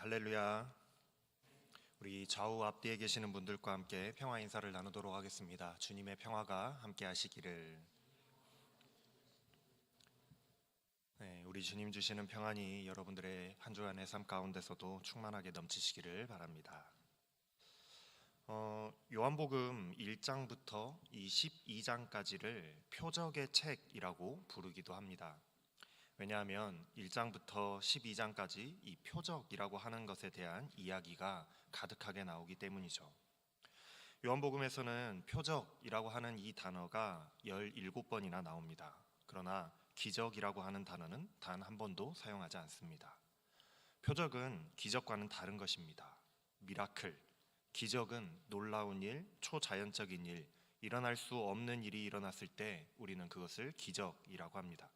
할렐루야. 우리 좌우 앞뒤에 계시는 분들과 함께 평화 인사를 나누도록 하겠습니다. 주님의 평화가 함께 하시기를. 우리 주님 주시는 평안이 여러분들의 한 주간의 삶 가운데서도 충만하게 넘치시기를 바랍니다. 요한복음 1장부터 22장까지를 표적의 책이라고 부르기도 합니다. 왜냐하면 1장부터 12장까지 이 표적이라고 하는 것에 대한 이야기가 가득하게 나오기 때문이죠. 요한복음에서는 표적이라고 하는 이 단어가 17번이나 나옵니다. 그러나 기적이라고 하는 단어는 단 한 번도 사용하지 않습니다. 표적은 기적과는 다른 것입니다. 미라클, 기적은 놀라운 일, 초자연적인 일, 일어날 수 없는 일이 일어났을 때 우리는 그것을 기적이라고 합니다.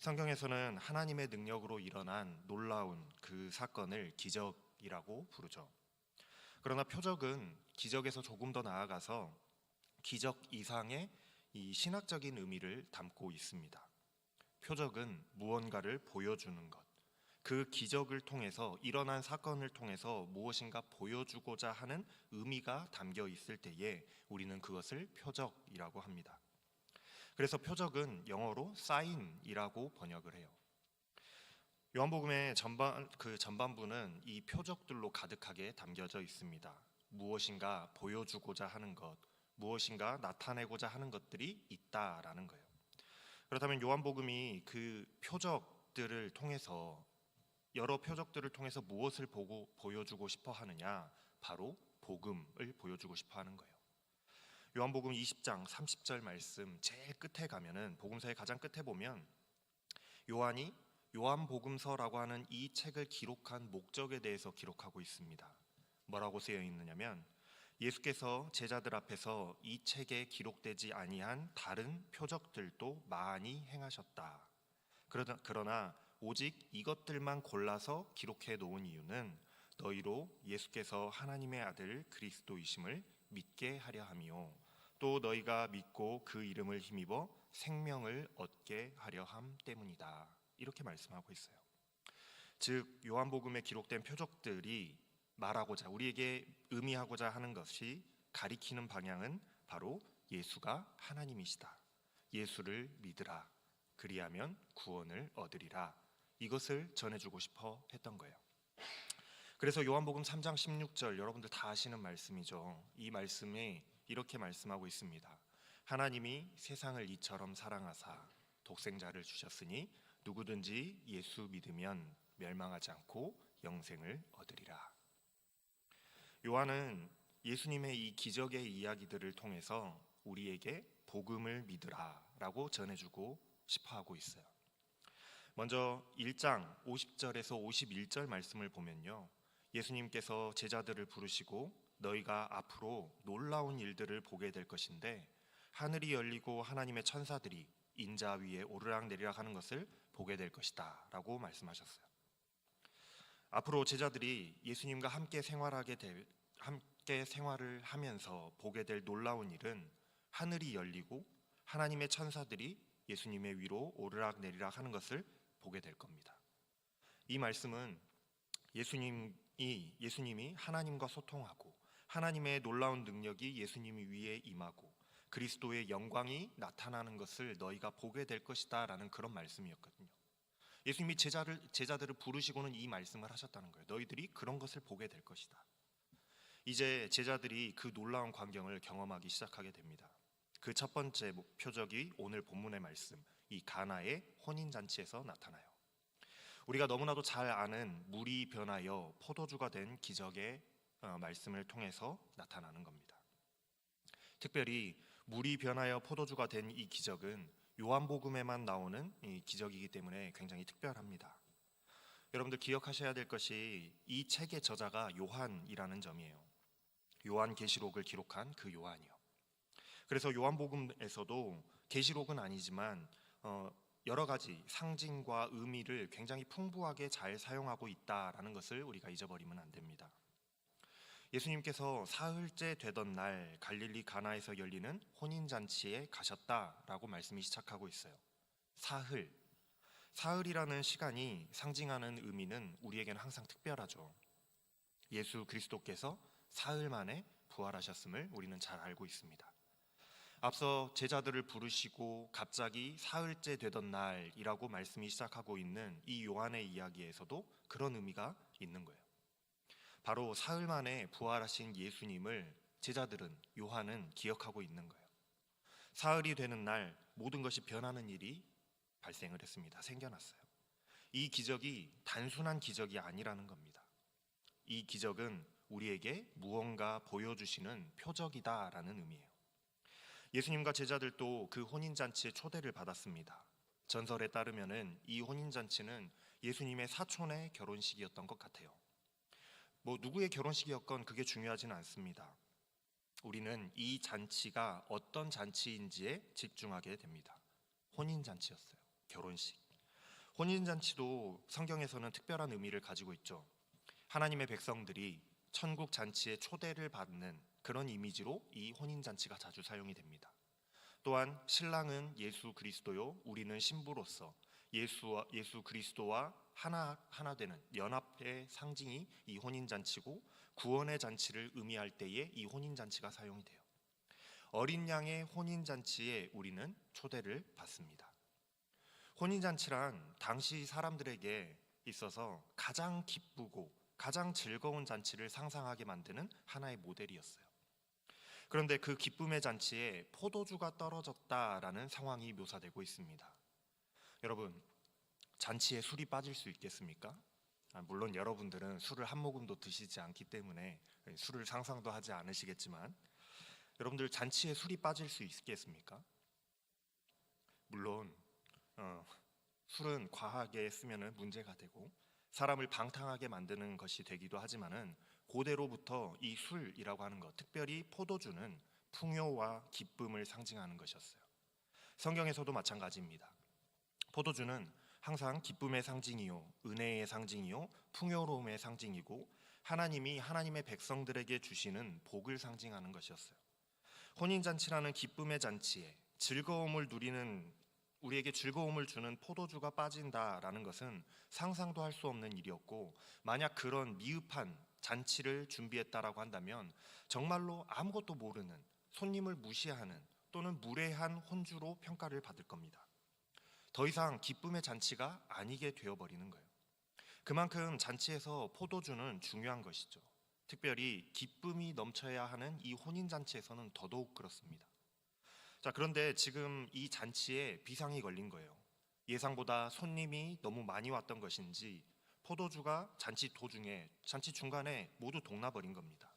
성경에서는 하나님의 능력으로 일어난 놀라운 그 사건을 기적이라고 부르죠. 그러나 표적은 기적에서 조금 더 나아가서 기적 이상의 이 신학적인 의미를 담고 있습니다. 표적은 무언가를 보여주는 것, 그 기적을 통해서 일어난 사건을 통해서 무엇인가 보여주고자 하는 의미가 담겨 있을 때에 우리는 그것을 표적이라고 합니다. 그래서 표적은 영어로 사인이라고 번역을 해요. 요한복음의 전반부는 이 표적들로 가득하게 담겨져 있습니다. 무엇인가 보여주고자 하는 것, 무엇인가 나타내고자 하는 것들이 있다라는 거예요. 그렇다면 요한복음이 그 표적들을 통해서 여러 표적들을 통해서 무엇을 보여주고 싶어 하느냐? 바로 복음을 보여주고 싶어 하는 거예요. 요한복음 20장 30절 말씀 제일 끝에 가면은 복음서의 가장 끝에 보면 요한이 요한복음서라고 하는 이 책을 기록한 목적에 대해서 기록하고 있습니다. 뭐라고 쓰여 있느냐면 예수께서 제자들 앞에서 이 책에 기록되지 아니한 다른 표적들도 많이 행하셨다. 그러나 오직 이것들만 골라서 기록해 놓은 이유는 너희로 예수께서 하나님의 아들 그리스도이심을 믿게 하려 함이요 또 너희가 믿고 그 이름을 힘입어 생명을 얻게 하려 함 때문이다. 이렇게 말씀하고 있어요. 즉 요한복음에 기록된 표적들이 말하고자 우리에게 의미하고자 하는 것이 가리키는 방향은 바로 예수가 하나님이시다. 예수를 믿으라. 그리하면 구원을 얻으리라. 이것을 전해주고 싶어 했던 거예요. 그래서 요한복음 3장 16절 여러분들 다 아시는 말씀이죠. 이 말씀이 이렇게 말씀하고 있습니다. 하나님이 세상을 이처럼 사랑하사 독생자를 주셨으니 누구든지 예수 믿으면 멸망하지 않고 영생을 얻으리라. 요한은 예수님의 이 기적의 이야기들을 통해서 우리에게 복음을 믿으라라고 전해주고 싶어하고 있어요. 먼저 1장 50절에서 51절 말씀을 보면요, 예수님께서 제자들을 부르시고 너희가 앞으로 놀라운 일들을 보게 될 것인데 하늘이 열리고 하나님의 천사들이 인자 위에 오르락내리락 하는 것을 보게 될 것이다 라고 말씀하셨어요. 앞으로 제자들이 예수님과 함께 생활을 하면서 보게 될 놀라운 일은 하늘이 열리고 하나님의 천사들이 예수님의 위로 오르락내리락 하는 것을 보게 될 겁니다. 이 말씀은 예수님이 하나님과 소통하고 하나님의 놀라운 능력이 예수님 위에 임하고 그리스도의 영광이 나타나는 것을 너희가 보게 될 것이다 라는 그런 말씀이었거든요. 예수님이 제자들을 부르시고는 이 말씀을 하셨다는 거예요. 너희들이 그런 것을 보게 될 것이다. 이제 제자들이 그 놀라운 광경을 경험하기 시작하게 됩니다. 그 첫 번째 표적이 오늘 본문의 말씀, 이 가나의 혼인잔치에서 나타나요. 우리가 너무나도 잘 아는 물이 변하여 포도주가 된 기적의 말씀을 통해서 나타나는 겁니다. 특별히 물이 변하여 포도주가 된 이 기적은 요한복음에만 나오는 이 기적이기 때문에 굉장히 특별합니다. 여러분들 기억하셔야 될 것이 이 책의 저자가 요한이라는 점이에요. 요한계시록을 기록한 그 요한이요. 그래서 요한복음에서도 계시록은 아니지만 여러 가지 상징과 의미를 굉장히 풍부하게 잘 사용하고 있다라는 것을 우리가 잊어버리면 안 됩니다. 예수님께서 사흘째 되던 날 갈릴리 가나에서 열리는 혼인잔치에 가셨다라고 말씀이 시작하고 있어요. 사흘. 사흘이라는 시간이 상징하는 의미는 우리에게는 항상 특별하죠. 예수 그리스도께서 사흘 만에 부활하셨음을 우리는 잘 알고 있습니다. 앞서 제자들을 부르시고 갑자기 사흘째 되던 날이라고 말씀이 시작하고 있는 이 요한의 이야기에서도 그런 의미가 있는 거예요. 바로 사흘 만에 부활하신 예수님을 제자들은, 요한은 기억하고 있는 거예요. 사흘이 되는 날 모든 것이 변하는 일이 발생을 했습니다. 생겨났어요. 이 기적이 단순한 기적이 아니라는 겁니다. 이 기적은 우리에게 무언가 보여주시는 표적이다라는 의미예요. 예수님과 제자들도 그 혼인잔치에 초대를 받았습니다. 전설에 따르면은 이 혼인잔치는 예수님의 사촌의 결혼식이었던 것 같아요. 누구의 결혼식이었건 그게 중요하지는 않습니다. 우리는 이 잔치가 어떤 잔치인지에 집중하게 됩니다. 혼인잔치였어요. 결혼식. 혼인잔치도 성경에서는 특별한 의미를 가지고 있죠. 하나님의 백성들이 천국 잔치에 초대를 받는 그런 이미지로 이 혼인잔치가 자주 사용이 됩니다. 또한 신랑은 예수 그리스도요, 우리는 신부로서 예수 그리스도와 하나 되는 연합의 상징이 이 혼인잔치고, 구원의 잔치를 의미할 때에 이 혼인잔치가 사용이 돼요. 어린 양의 혼인잔치에 우리는 초대를 받습니다. 혼인잔치란 당시 사람들에게 있어서 가장 기쁘고 가장 즐거운 잔치를 상상하게 만드는 하나의 모델이었어요. 그런데 그 기쁨의 잔치에 포도주가 떨어졌다라는 상황이 묘사되고 있습니다. 여러분, 잔치에 술이 빠질 수 있겠습니까? 물론 여러분들은 술을 한 모금도 드시지 않기 때문에 술을 상상도 하지 않으시겠지만, 여러분들 잔치에 술이 빠질 수 있겠습니까? 물론 술은 과하게 쓰면 문제가 되고 사람을 방탕하게 만드는 것이 되기도 하지만은, 고대로부터 이 술이라고 하는 것, 특별히 포도주는 풍요와 기쁨을 상징하는 것이었어요. 성경에서도 마찬가지입니다. 포도주는 항상 기쁨의 상징이요, 은혜의 상징이요, 풍요로움의 상징이고, 하나님이 하나님의 백성들에게 주시는 복을 상징하는 것이었어요. 혼인잔치라는 기쁨의 잔치에 즐거움을 누리는, 우리에게 즐거움을 주는 포도주가 빠진다라는 것은 상상도 할 수 없는 일이었고, 만약 그런 미흡한 잔치를 준비했다라고 한다면 정말로 아무것도 모르는, 손님을 무시하는 또는 무례한 혼주로 평가를 받을 겁니다. 더 이상 기쁨의 잔치가 아니게 되어버리는 거예요. 그만큼 잔치에서 포도주는 중요한 것이죠. 특별히 기쁨이 넘쳐야 하는 이 혼인잔치에서는 더더욱 그렇습니다. 자, 그런데 지금 이 잔치에 비상이 걸린 거예요. 예상보다 손님이 너무 많이 왔던 것인지 포도주가 잔치 도중에, 잔치 중간에 모두 동나버린 겁니다.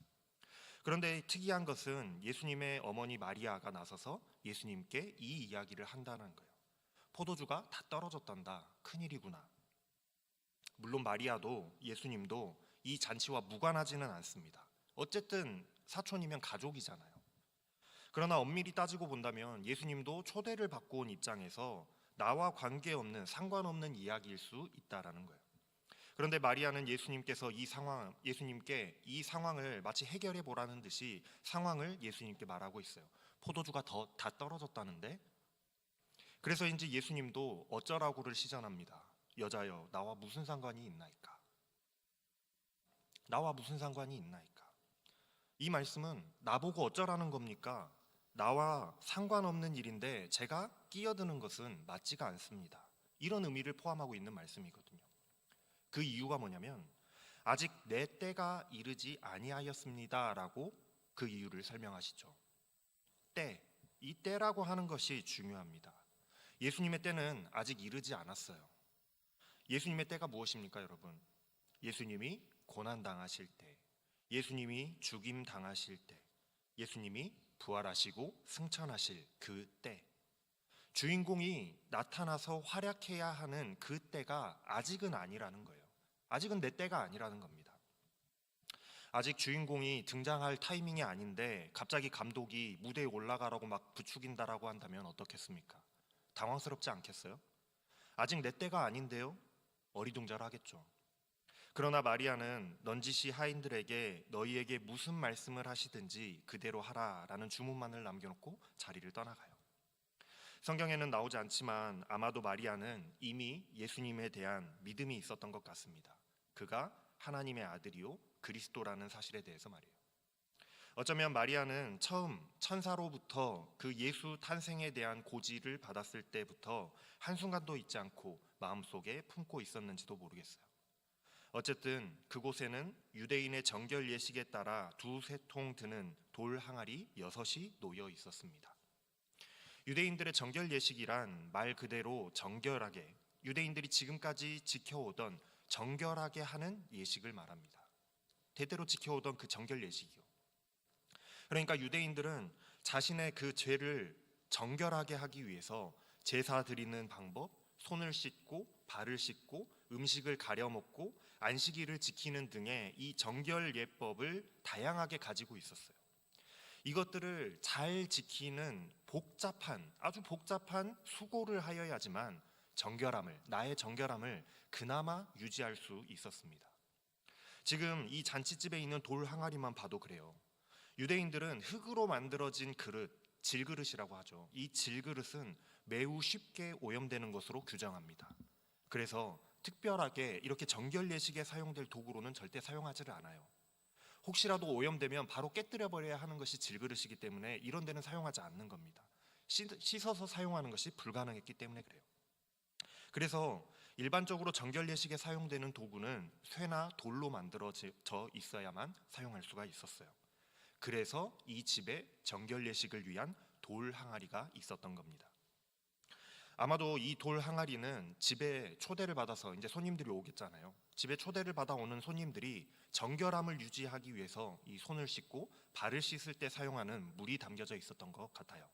그런데 특이한 것은 예수님의 어머니 마리아가 나서서 예수님께 이 이야기를 한다는 거예요. 포도주가 다 떨어졌단다. 큰일이구나. 물론 마리아도 예수님도 이 잔치와 무관하지는 않습니다. 어쨌든 사촌이면 가족이잖아요. 그러나 엄밀히 따지고 본다면 예수님도 초대를 받고 온 입장에서 나와 관계없는, 상관없는 이야기일 수 있다라는 거예요. 그런데 마리아는 예수님께 이 상황을 마치 해결해 보라는 듯이 상황을 예수님께 말하고 있어요. 포도주가 다 떨어졌다는데. 그래서인지 예수님도 어쩌라고를 시전합니다. 여자여, 나와 무슨 상관이 있나이까? 나와 무슨 상관이 있나이까? 이 말씀은 나보고 어쩌라는 겁니까? 나와 상관없는 일인데 제가 끼어드는 것은 맞지가 않습니다. 이런 의미를 포함하고 있는 말씀이거든요. 그 이유가 뭐냐면, 아직 내 때가 이르지 아니하였습니다라고 그 이유를 설명하시죠. 때, 이 때라고 하는 것이 중요합니다. 예수님의 때는 아직 이르지 않았어요. 예수님의 때가 무엇입니까, 여러분? 예수님이 고난당하실 때, 예수님이 죽임당하실 때, 예수님이 부활하시고 승천하실 그 때, 주인공이 나타나서 활약해야 하는 그 때가 아직은 아니라는 거예요. 아직은 내 때가 아니라는 겁니다. 아직 주인공이 등장할 타이밍이 아닌데 갑자기 감독이 무대에 올라가라고 막 부추긴다라고 한다면 어떻겠습니까? 당황스럽지 않겠어요? 아직 내 때가 아닌데요? 어리둥절하겠죠. 그러나 마리아는 넌지시 하인들에게 너희에게 무슨 말씀을 하시든지 그대로 하라라는 주문만을 남겨놓고 자리를 떠나가요. 성경에는 나오지 않지만 아마도 마리아는 이미 예수님에 대한 믿음이 있었던 것 같습니다. 그가 하나님의 아들이요 그리스도라는 사실에 대해서 말이에요. 어쩌면 마리아는 처음 천사로부터 그 예수 탄생에 대한 고지를 받았을 때부터 한순간도 잊지 않고 마음속에 품고 있었는지도 모르겠어요. 어쨌든 그곳에는 유대인의 정결 예식에 따라 두세 통 드는 돌 항아리 6이 놓여 있었습니다. 유대인들의 정결 예식이란 말 그대로 정결하게, 유대인들이 지금까지 지켜오던 정결하게 하는 예식을 말합니다. 대대로 지켜오던 그 정결 예식이요. 그러니까 유대인들은 자신의 그 죄를 정결하게 하기 위해서 제사 드리는 방법, 손을 씻고 발을 씻고 음식을 가려 먹고 안식일을 지키는 등의 이 정결 예법을 다양하게 가지고 있었어요. 이것들을 잘 지키는 아주 복잡한 수고를 하여야지만 나의 정결함을 그나마 유지할 수 있었습니다. 지금 이 잔치집에 있는 돌 항아리만 봐도 그래요. 유대인들은 흙으로 만들어진 그릇, 질그릇이라고 하죠. 이 질그릇은 매우 쉽게 오염되는 것으로 규정합니다. 그래서 특별하게 이렇게 정결 예식에 사용될 도구로는 절대 사용하지를 않아요. 혹시라도 오염되면 바로 깨뜨려 버려야 하는 것이 질그릇이기 때문에 이런 데는 사용하지 않는 겁니다. 씻어서 사용하는 것이 불가능했기 때문에 그래요. 그래서 일반적으로 정결 예식에 사용되는 도구는 쇠나 돌로 만들어져 있어야만 사용할 수가 있었어요. 그래서 이 집에 정결 예식을 위한 돌 항아리가 있었던 겁니다. 아마도 이 돌 항아리는 집에 초대를 받아서 이제 손님들이 오겠잖아요. 집에 초대를 받아오는 손님들이 정결함을 유지하기 위해서 이 손을 씻고 발을 씻을 때 사용하는 물이 담겨져 있었던 것 같아요.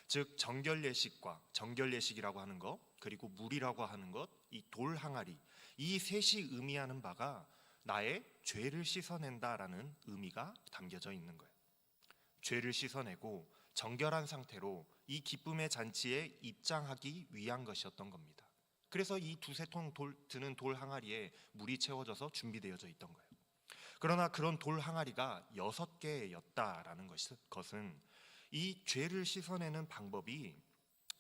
즉 정결 예식과 정결 예식이라고 하는 것, 그리고 물이라고 하는 것, 이 돌 항아리, 이 셋이 의미하는 바가 나의 죄를 씻어낸다라는 의미가 담겨져 있는 거예요. 죄를 씻어내고 정결한 상태로 이 기쁨의 잔치에 입장하기 위한 것이었던 겁니다. 그래서 이 두세 통 드는 돌 항아리에 물이 채워져서 준비되어져 있던 거예요. 그러나 그런 돌 항아리가 6개였다라는 것은 이 죄를 씻어내는 방법이,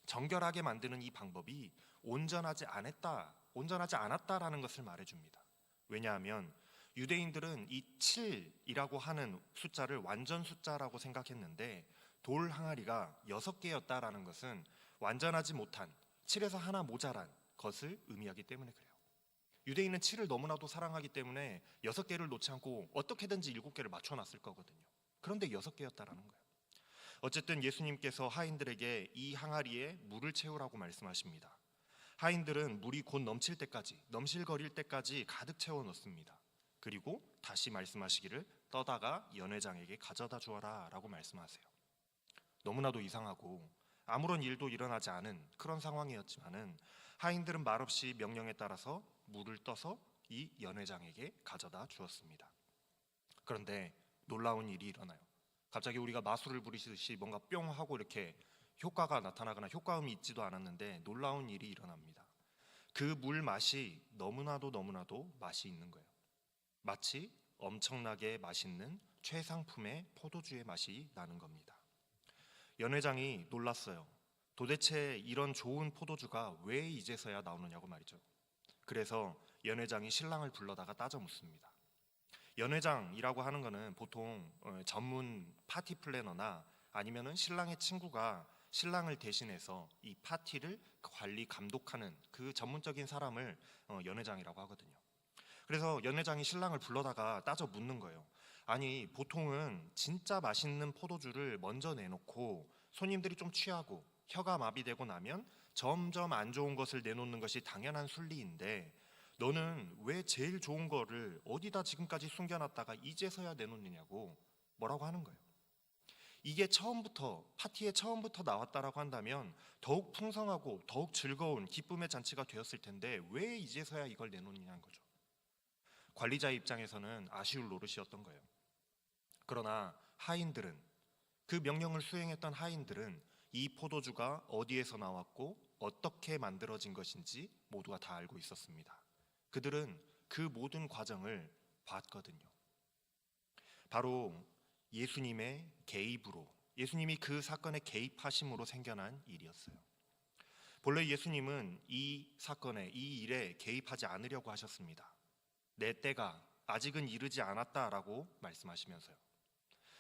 정결하게 만드는 이 방법이 온전하지 않았다라는 것을 말해줍니다. 왜냐하면 유대인들은 이 7이라고 하는 숫자를 완전 숫자라고 생각했는데 돌 항아리가 6개였다라는 것은 완전하지 못한, 7에서 하나 모자란 것을 의미하기 때문에 그래요. 유대인은 7을 너무나도 사랑하기 때문에 6개를 놓지 않고 어떻게든지 7개를 맞춰놨을 거거든요. 그런데 6개였다라는 거예요. 어쨌든 예수님께서 하인들에게 이 항아리에 물을 채우라고 말씀하십니다. 하인들은 물이 곧 넘실거릴 때까지 가득 채워 넣습니다. 그리고 다시 말씀하시기를 떠다가 연회장에게 가져다 주어라 라고 말씀하세요. 너무나도 이상하고 아무런 일도 일어나지 않은 그런 상황이었지만은 하인들은 말없이 명령에 따라서 물을 떠서 이 연회장에게 가져다 주었습니다. 그런데 놀라운 일이 일어나요. 갑자기 우리가 마술을 부리시듯이 뭔가 뿅 하고 이렇게 효과가 나타나거나 효과음이 있지도 않았는데 놀라운 일이 일어납니다. 그 물 맛이 너무나도 맛이 있는 거예요. 마치 엄청나게 맛있는 최상품의 포도주의 맛이 나는 겁니다. 연회장이 놀랐어요. 도대체 이런 좋은 포도주가 왜 이제서야 나오느냐고 말이죠. 그래서 연회장이 신랑을 불러다가 따져 묻습니다. 연회장이라고 하는 거는 보통 전문 파티 플래너나 아니면은 신랑의 친구가 신랑을 대신해서 이 파티를 관리 감독하는 그 전문적인 사람을 연회장이라고 하거든요. 그래서 연회장이 신랑을 불러다가 따져 묻는 거예요. 아니 보통은 진짜 맛있는 포도주를 먼저 내놓고 손님들이 좀 취하고 혀가 마비되고 나면 점점 안 좋은 것을 내놓는 것이 당연한 순리인데 너는 왜 제일 좋은 거를 어디다 지금까지 숨겨놨다가 이제서야 내놓느냐고 뭐라고 하는 거예요. 이게 파티의 처음부터 나왔다라고 한다면 더욱 풍성하고 더욱 즐거운 기쁨의 잔치가 되었을 텐데 왜 이제서야 이걸 내놓느냐는 거죠. 관리자의 입장에서는 아쉬울 노릇이었던 거예요. 그러나 그 명령을 수행했던 하인들은 이 포도주가 어디에서 나왔고 어떻게 만들어진 것인지 모두가 다 알고 있었습니다. 그들은 그 모든 과정을 봤거든요. 바로 예수님의 개입으로 예수님이 그 사건에 개입하심으로 생겨난 일이었어요. 본래 예수님은 이 사건에, 이 일에 개입하지 않으려고 하셨습니다. 내 때가 아직은 이르지 않았다라고 말씀하시면서요.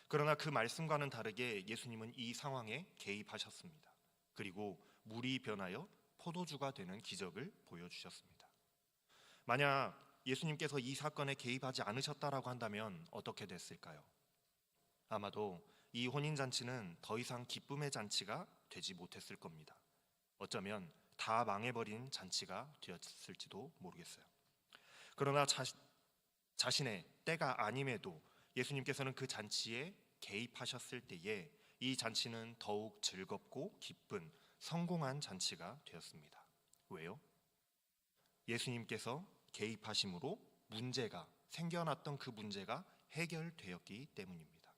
그러나 그 말씀과는 다르게 예수님은 이 상황에 개입하셨습니다. 그리고 물이 변하여 포도주가 되는 기적을 보여주셨습니다. 만약 예수님께서 이 사건에 개입하지 않으셨다라고 한다면 어떻게 됐을까요? 아마도 이 혼인잔치는 더 이상 기쁨의 잔치가 되지 못했을 겁니다. 어쩌면 다 망해버린 잔치가 되었을지도 모르겠어요. 그러나 자신의 때가 아님에도 예수님께서는 그 잔치에 개입하셨을 때에 이 잔치는 더욱 즐겁고 기쁜 성공한 잔치가 되었습니다. 왜요? 예수님께서 개입하심으로 문제가 생겨났던 그 문제가 해결되었기 때문입니다.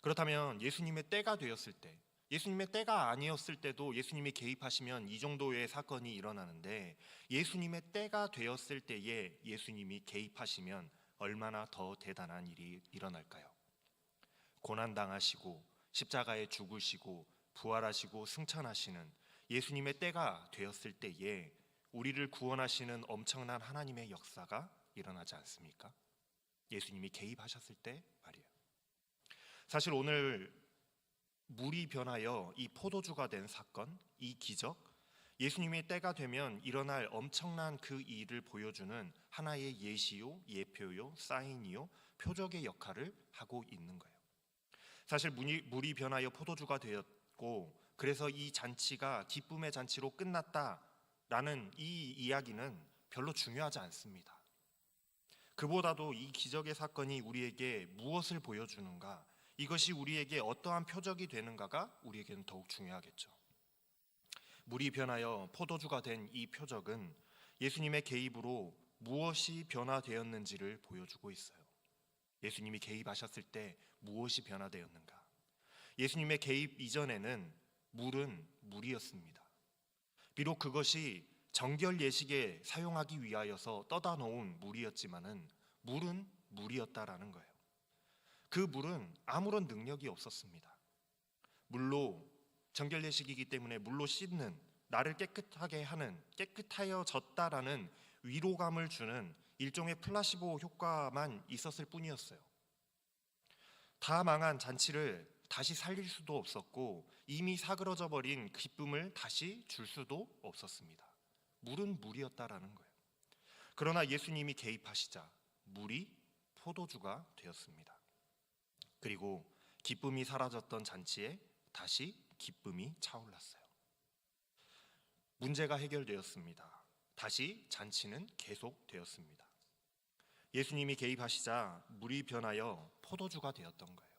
그렇다면 예수님의 때가 되었을 때, 예수님의 때가 아니었을 때도 예수님이 개입하시면 이 정도의 사건이 일어나는데, 예수님의 때가 되었을 때에 예수님이 개입하시면 얼마나 더 대단한 일이 일어날까요? 고난당하시고 십자가에 죽으시고 부활하시고 승천하시는 예수님의 때가 되었을 때에 우리를 구원하시는 엄청난 하나님의 역사가 일어나지 않습니까? 예수님이 개입하셨을 때 말이에요. 사실 오늘 물이 변하여 이 포도주가 된 사건, 이 기적, 예수님의 때가 되면 일어날 엄청난 그 일을 보여주는 하나의 예시요, 예표요, 사인이요, 표적의 역할을 하고 있는 거예요. 사실 물이 변하여 포도주가 되었고, 그래서 이 잔치가 기쁨의 잔치로 끝났다라는 이 이야기는 별로 중요하지 않습니다. 그보다도 이 기적의 사건이 우리에게 무엇을 보여주는가, 이것이 우리에게 어떠한 표적이 되는가가 우리에게는 더욱 중요하겠죠. 물이 변하여 포도주가 된 이 표적은 예수님의 개입으로 무엇이 변화되었는지를 보여주고 있어요. 예수님이 개입하셨을 때 무엇이 변화되었는가? 예수님의 개입 이전에는 물은 물이었습니다. 비록 그것이 정결 예식에 사용하기 위하여서 떠다 놓은 물이었지만은 물은 물이었다라는 거예요. 그 물은 아무런 능력이 없었습니다. 물로 정결 예식이기 때문에 물로 씻는, 나를 깨끗하게 하는, 깨끗하여졌다라는 위로감을 주는 일종의 플라시보 효과만 있었을 뿐이었어요. 다 망한 잔치를 다시 살릴 수도 없었고 이미 사그러져 버린 기쁨을 다시 줄 수도 없었습니다. 물은 물이었다라는 거예요. 그러나 예수님이 개입하시자 물이 포도주가 되었습니다. 그리고 기쁨이 사라졌던 잔치에 다시 기쁨이 차올랐어요. 문제가 해결되었습니다. 다시 잔치는 계속되었습니다. 예수님이 개입하시자 물이 변하여 포도주가 되었던 거예요.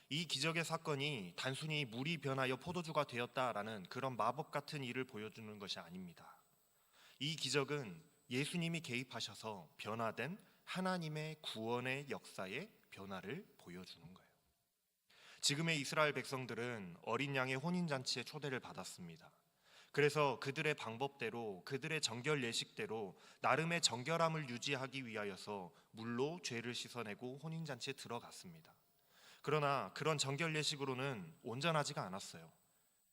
이 기적의 사건이 단순히 물이 변하여 포도주가 되었다라는 그런 마법 같은 일을 보여주는 것이 아닙니다. 이 기적은 예수님이 개입하셔서 변화된 하나님의 구원의 역사의 변화를 보여주는 거예요. 지금의 이스라엘 백성들은 어린 양의 혼인잔치에 초대를 받았습니다. 그래서 그들의 방법대로, 그들의 정결 예식대로 나름의 정결함을 유지하기 위하여서 물로 죄를 씻어내고 혼인잔치에 들어갔습니다. 그러나 그런 정결 예식으로는 온전하지가 않았어요.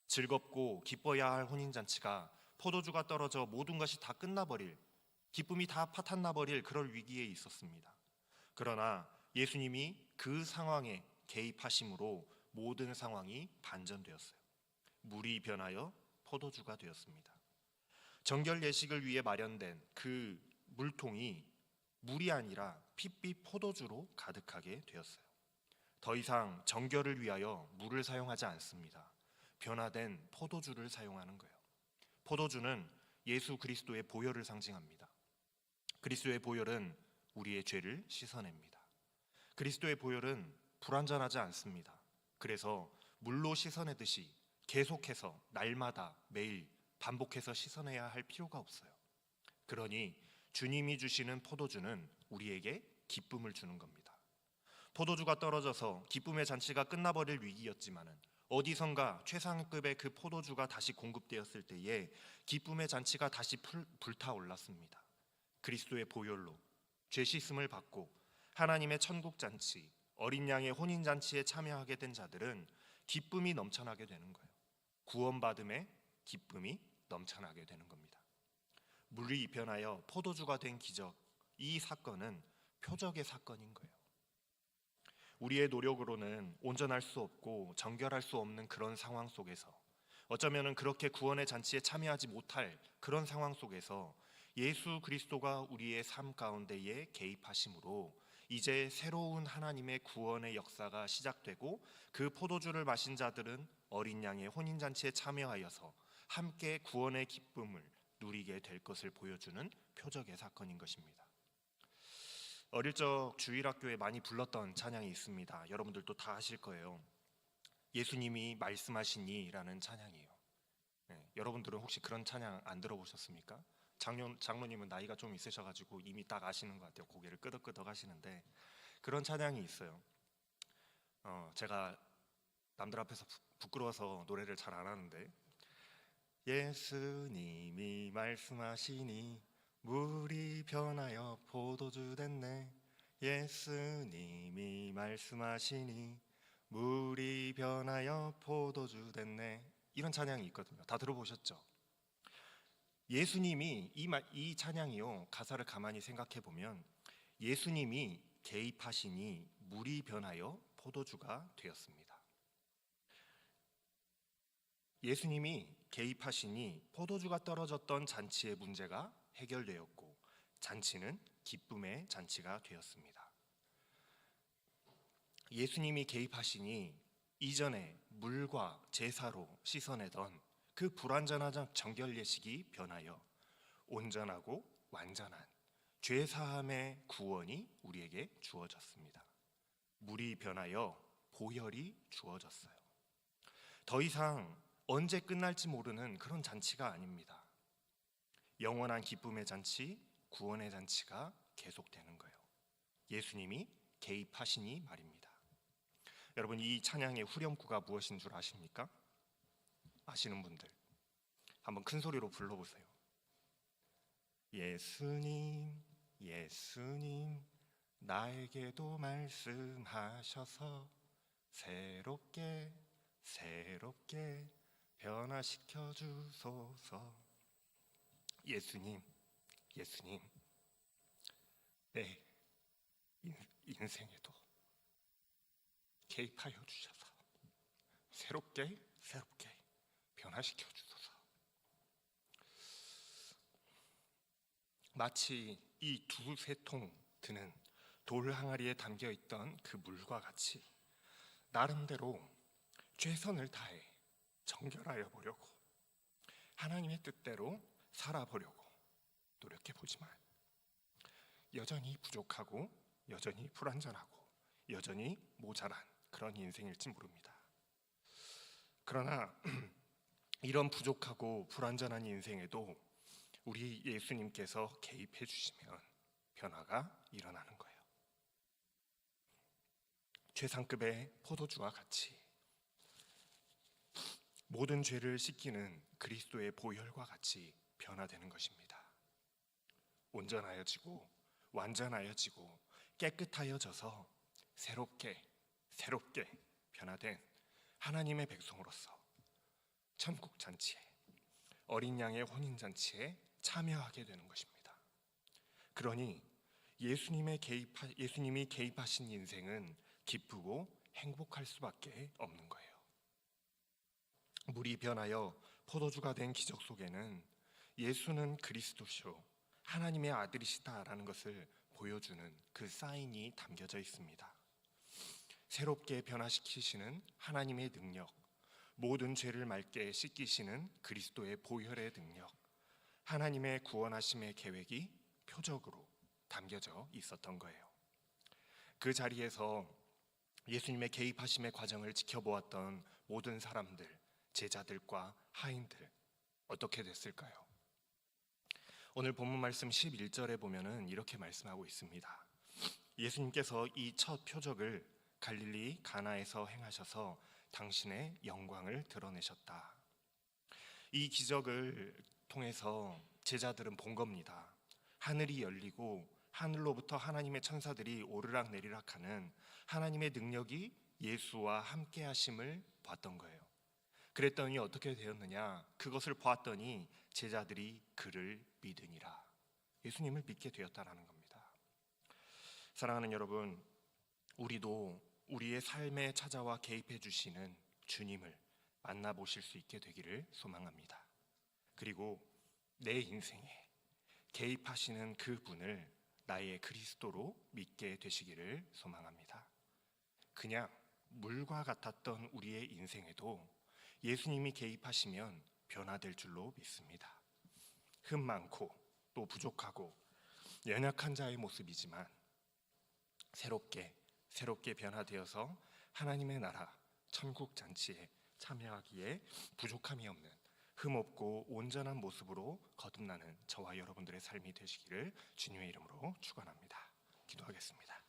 즐겁고 기뻐야 할 혼인잔치가 포도주가 떨어져 모든 것이 다 끝나버릴, 기쁨이 다 파탄나버릴 그럴 위기에 있었습니다. 그러나 예수님이 그 상황에 개입하심으로 모든 상황이 반전되었어요. 물이 변하여 포도주가 되었습니다. 정결 예식을 위해 마련된 그 물통이 물이 아니라 핏빛 포도주로 가득하게 되었어요. 더 이상 정결을 위하여 물을 사용하지 않습니다. 변화된 포도주를 사용하는 거예요. 포도주는 예수 그리스도의 보혈을 상징합니다. 그리스도의 보혈은 우리의 죄를 씻어냅니다. 그리스도의 보혈은 불완전하지 않습니다. 그래서 물로 씻어내듯이 계속해서 날마다 매일 반복해서 씻어내야 할 필요가 없어요. 그러니 주님이 주시는 포도주는 우리에게 기쁨을 주는 겁니다. 포도주가 떨어져서 기쁨의 잔치가 끝나버릴 위기였지만은 어디선가 최상급의 그 포도주가 다시 공급되었을 때에 기쁨의 잔치가 다시 불타올랐습니다. 그리스도의 보혈로 죄 씻음을 받고 하나님의 천국 잔치, 어린 양의 혼인 잔치에 참여하게 된 자들은 기쁨이 넘쳐나게 되는 거예요. 구원받음의 기쁨이 넘쳐나게 되는 겁니다. 물이 변하여 포도주가 된 기적, 이 사건은 표적의 사건인 거예요. 우리의 노력으로는 온전할 수 없고 정결할 수 없는 그런 상황 속에서, 어쩌면 그렇게 구원의 잔치에 참여하지 못할 그런 상황 속에서 예수 그리스도가 우리의 삶 가운데에 개입하심으로 이제 새로운 하나님의 구원의 역사가 시작되고, 그 포도주를 마신 자들은 어린 양의 혼인잔치에 참여하여서 함께 구원의 기쁨을 누리게 될 것을 보여주는 표적의 사건인 것입니다. 어릴 적 주일학교에 많이 불렀던 찬양이 있습니다. 여러분들도 다 아실 거예요. 예수님이 말씀하시니 라는 찬양이에요. 여러분들은 혹시 그런 찬양 안 들어보셨습니까? 장로님은 나이가 좀 있으셔가지고 이미 딱 아시는 것 같아요. 고개를 끄덕끄덕 하시는데, 그런 찬양이 있어요. 제가 남들 앞에서 부끄러워서 노래를 잘 안 하는데, 예수님이 말씀하시니 물이 변하여 포도주 됐네. 예수님이 말씀하시니 물이 변하여 포도주 됐네. 이런 찬양이 있거든요. 다 들어보셨죠? 예수님이 이 찬양이요, 가사를 가만히 생각해 보면 예수님이 개입하시니 물이 변하여 포도주가 되었습니다. 예수님이 개입하시니 포도주가 떨어졌던 잔치의 문제가 해결되었고, 잔치는 기쁨의 잔치가 되었습니다. 예수님이 개입하시니 이전에 물과 제사로 씻어내던 그 불완전한 정결 예식이 변하여 온전하고 완전한 죄사함의 구원이 우리에게 주어졌습니다. 물이 변하여 보혈이 주어졌어요. 더 이상 언제 끝날지 모르는 그런 잔치가 아닙니다. 영원한 기쁨의 잔치, 구원의 잔치가 계속되는 거예요. 예수님이 개입하시니 말입니다. 여러분, 이 찬양의 후렴구가 무엇인 줄 아십니까? 아시는 분들 한번 큰 소리로 불러보세요. 예수님, 예수님, 나에게도 말씀하셔서 새롭게 변화시켜 주소서. 예수님, 예수님, 내 인생에도 개입하여 주셔서 새롭게 변화시켜 주소서. 마치 이 두세 통 드는 돌 항아리에 담겨 있던 그 물과 같이 나름대로 최선을 다해 정결하여 보려고, 하나님의 뜻대로 살아보려고 노력해 보지만 여전히 부족하고 여전히 불완전하고 여전히 모자란 그런 인생일지 모릅니다. 그러나 이런 부족하고 불완전한 인생에도 우리 예수님께서 개입해 주시면 변화가 일어나는 거예요. 최상급의 포도주와 같이 모든 죄를 씻기는 그리스도의 보혈과 같이 변화되는 것입니다. 온전하여지고 완전하여지고 깨끗하여져서 새롭게 변화된 하나님의 백성으로서 천국 잔치에, 어린 양의 혼인 잔치에 참여하게 되는 것입니다. 그러니 예수님이 개입하신 인생은 기쁘고 행복할 수밖에 없는 거예요. 물이 변하여 포도주가 된 기적 속에는 예수는 그리스도시요 하나님의 아들이시다라는 것을 보여주는 그 사인이 담겨져 있습니다. 새롭게 변화시키시는 하나님의 능력, 모든 죄를 맑게 씻기시는 그리스도의 보혈의 능력, 하나님의 구원하심의 계획이 표적으로 담겨져 있었던 거예요. 그 자리에서 예수님의 개입하심의 과정을 지켜보았던 모든 사람들, 제자들과 하인들, 어떻게 됐을까요? 오늘 본문 말씀 11절에 보면은 이렇게 말씀하고 있습니다. 예수님께서 이 첫 표적을 갈릴리 가나에서 행하셔서 당신의 영광을 드러내셨다. 이 기적을 통해서 제자들은 본 겁니다. 하늘이 열리고 하늘로부터 하나님의 천사들이 오르락 내리락하는 하나님의 능력이 예수와 함께 하심을 봤던 거예요. 그랬더니 어떻게 되었느냐? 그것을 보았더니 제자들이 그를 믿으니라. 예수님을 믿게 되었다라는 겁니다. 사랑하는 여러분, 우리도 우리의 삶에 찾아와 개입해 주시는 주님을 만나보실 수 있게 되기를 소망합니다. 그리고 내 인생에 개입하시는 그분을 나의 그리스도로 믿게 되시기를 소망합니다. 그냥 물과 같았던 우리의 인생에도 예수님이 개입하시면 변화될 줄로 믿습니다. 흠 많고 또 부족하고 연약한 자의 모습이지만 새롭게 변화되어서 하나님의 나라 천국 잔치에 참여하기에 부족함이 없는 흠없고 온전한 모습으로 거듭나는 저와 여러분들의 삶이 되시기를 주님의 이름으로 축원합니다. 기도하겠습니다.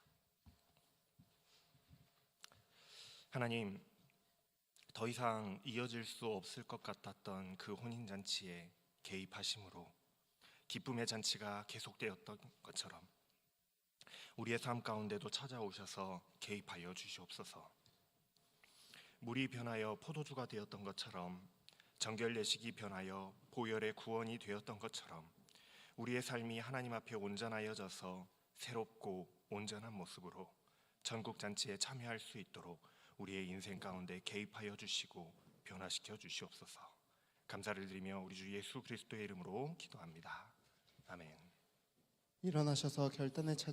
하나님, 더 이상 이어질 수 없을 것 같았던 그 혼인잔치에 개입하심으로 기쁨의 잔치가 계속되었던 것처럼 우리의 삶 가운데도 찾아오셔서 개입하여 주시옵소서. 물이 변하여 포도주가 되었던 것처럼 정결 예식이 변하여 보혈의 구원이 되었던 것처럼 우리의 삶이 하나님 앞에 온전하여져서 새롭고 온전한 모습으로 전국 잔치에 참여할 수 있도록 우리의 인생 가운데 개입하여 주시고 변화시켜 주시옵소서. 감사를 드리며 우리 주 예수 그리스도의 이름으로 기도합니다. 아멘. 일어나셔서 결단의 찬